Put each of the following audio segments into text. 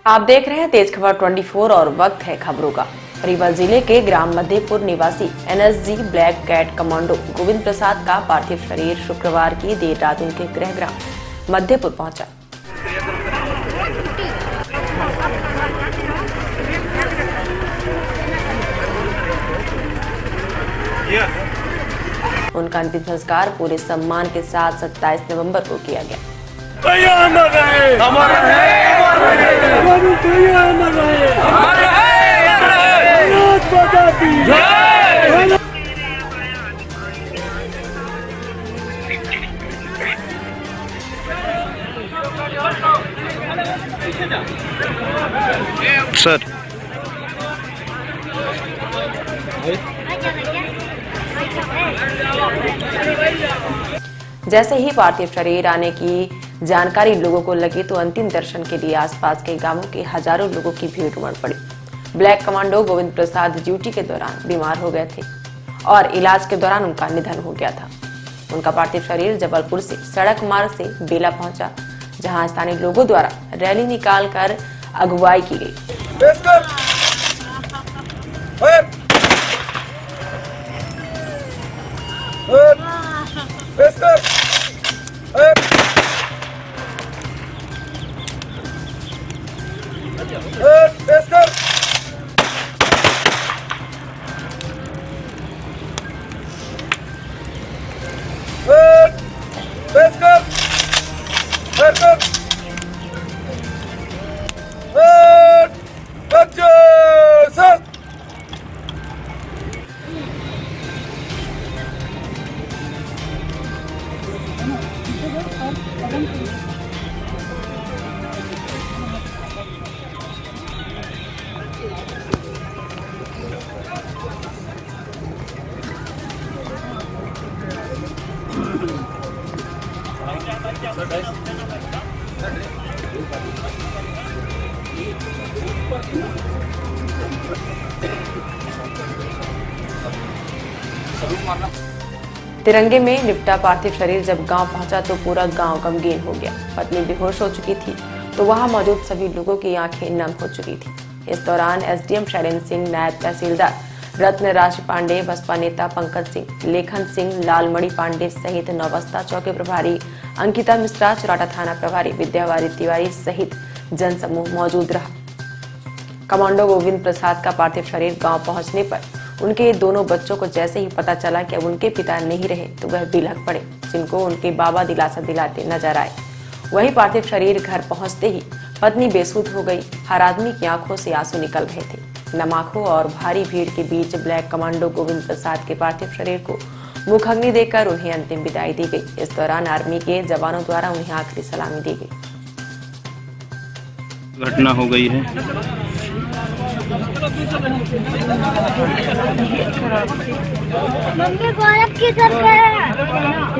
आप देख रहे हैं तेज खबर 24 और वक्त है खबरों का। रीवा जिले के ग्राम मध्यपुर निवासी NSG black cat commando Govind Prasad का पार्थिव शरीर शुक्रवार की देर रात उनके गृह ग्राम मध्यपुर पहुंचा। उनका अंतिम संस्कार पूरे सम्मान के साथ 27 नवंबर को किया गया। सर जैसे ही पार्थिव शरीर आने की जानकारी लोगों को लगी तो अंतिम दर्शन के लिए आसपास के गांवों के हजारों लोगों की भीड़ उमड़ पड़ी। ब्लैक कमांडो गोविंद प्रसाद ड्यूटी के दौरान बीमार हो गए थे और इलाज के दौरान उनका निधन हो गया था। उनका पार्थिव शरीर जबलपुर से सड़क मार्ग से बेला पहुंचा, जहां स्थानीय लोगों द्वारा रैली निकालकर अगुवाई की गई। तिरंगे में लिपटा पार्थिव शरीर जब गांव पहुंचा तो पूरा गांव गमगीन हो गया। पत्नी बेहोश हो चुकी थी तो वहां मौजूद सभी लोगों की आंखें नम हो चुकी थी। इस दौरान एसडीएम शैलेंद्र सिंह, नायब तहसीलदार रत्न राज पांडे, बसपा नेता पंकज सिंह, लेखन सिंह, लालमणि पांडे सहित नौबस्ता चौकी प्रभारी अंकिता मिश्रा, चौराटा थाना प्रभारी विद्यावारी तिवारी सहित जनसमूह मौजूद रहा। कमांडो गोविंद प्रसाद का पार्थिव शरीर गांव पहुंचने पर उनके दोनों बच्चों को जैसे ही पता चला कि अब उनके पिता नहीं रहे तो वह बिलख पड़े, जिनको उनके बाबा दिलासा दिलाते नजर आए। वहीं पार्थिव शरीर घर पहुंचते ही पत्नी बेसुध हो गई। हर आदमी की आंखों से आंसू निकल रहे थे। नम आंखों और भारी भीड़ के बीच ब्लैक कमांडो गोविंद प्रसाद के पार्थिव शरीर को मुखाग्नि देकर उन्हें अंतिम विदाई दी गई। इस दौरान आर्मी के जवानों द्वारा उन्हें आखिरी सलामी दी गई। घटना हो गई है।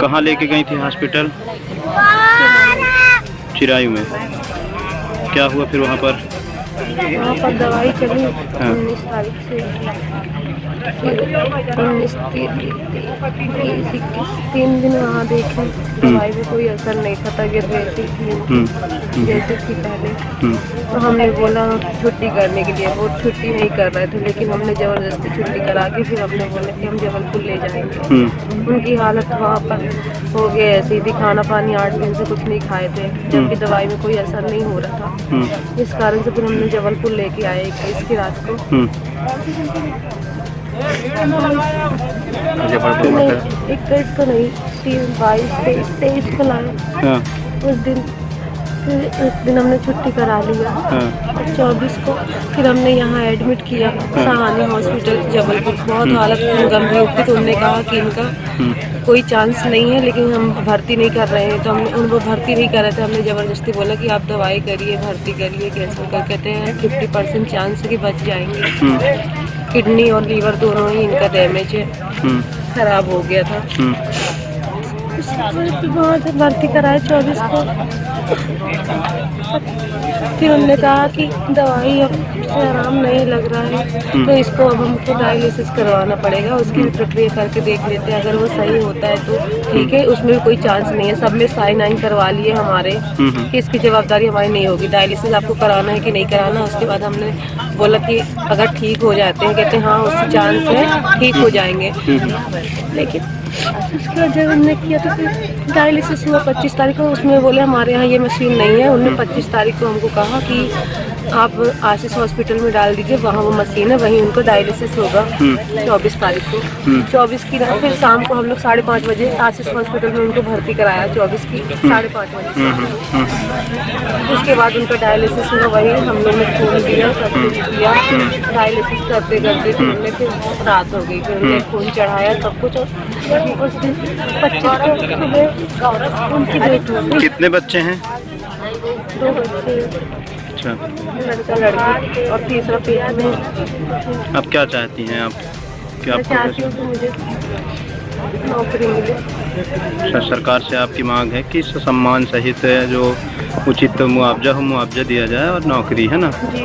कहाँ लेके गई थी? हॉस्पिटल चिरायू में। क्या हुआ फिर वहाँ पर? दवाई चली 19 तारीख से 3 दिन वहाँ देखे। दवाई में कोई असर नहीं था, तबीयत वैसी थी जैसे थी पहले। तो हमने बोला छुट्टी करने के लिए, वो छुट्टी नहीं कर रहे थे, लेकिन हमने ज़बरदस्ती छुट्टी करा के फिर हमने बोला कि हम जबलपुर ले जाएंगे। उनकी हालत वहाँ पर हो गई ऐसी थी, खाना पानी 8 दिन से कुछ नहीं खाए थे, जबकि दवाई में कोई असर नहीं हो रहा था। इस कारण से फिर हमने जबलपुर लेके आए 21 की रात को। 21 को नहीं, 22, 23 को लाए। उस दिन हमने छुट्टी करा लिया। 24 को फिर हमने यहाँ एडमिट किया सहानी हॉस्पिटल जबलपुर। बहुत हालत गंभीर थी, तो उन्होंने कहा कि इनका कोई चांस नहीं है, लेकिन हम भर्ती नहीं कर रहे हैं। तो हमने उनको भर्ती नहीं कर रहे थे। हमने ज़बरदस्ती बोला कि आप दवाई करिए, भर्ती करिए। कैसे कर कहते हैं 50% चांस है कि बच जाएंगे। किडनी और लीवर दोनों ही इनका डैमेज है, खराब हो गया था। वहाँ से भर्ती कराए 24 को। फिर उन्होंने कहा कि दवाई अब से आराम नहीं लग रहा है, तो इसको अब हमको डायलिसिस करवाना पड़ेगा। उसकी भी प्रक्रिया करके देख लेते हैं, अगर वो सही होता है तो ठीक है, उसमें भी कोई चांस नहीं है। सब में साइन आइन करवा लिए हमारे कि इसकी जवाबदारी हमारी नहीं होगी, डायलिसिस आपको कराना है कि नहीं कराना। उसके बाद हमने बोला कि अगर ठीक हो जाते हैं, कहते हैं हाँ उसकी चांस है, ठीक हो जाएंगे। लेकिन उसके बाद जब हमने किया तो फिर डायलिसिस हुआ 25 तारीख को। उसमें बोले हमारे यहाँ ये मशीन नहीं है। उन्होंने 25 तारीख को हमको कहा कि आप आशीष हॉस्पिटल में डाल दीजिए, वहाँ वो मशीन है, वहीं उनको डायलिसिस होगा 24 तारीख को। 24 की रात फिर शाम को हम लोग 5:30 बजे आशीष हॉस्पिटल में उनको भर्ती कराया, 24 की 5:30 बजे। उसके बाद उनका डायलिसिस हुआ, वही हम लोग ने खून दिया, सब कुछ किया। डायलिसिस करते करते फिर रात हो गई, फिर उन्हें खून चढ़ाया सब कुछ। उस दिन 25 को सुबह उनकी डेथ हो गई। कितने बच्चे हैं? 2 बच्चे, अच्छा, लड़का लड़की, और तीसरा पेट में। अब क्या चाहती हैं आप? क्या मैं चाहती हूँ कि मुझे नौकरी मिले। अच्छा, सरकार से आपकी मांग है कि सम्मान सहित जो उचित मुआवजा हो, मुआवजा दिया जाए और नौकरी, है ना? जी।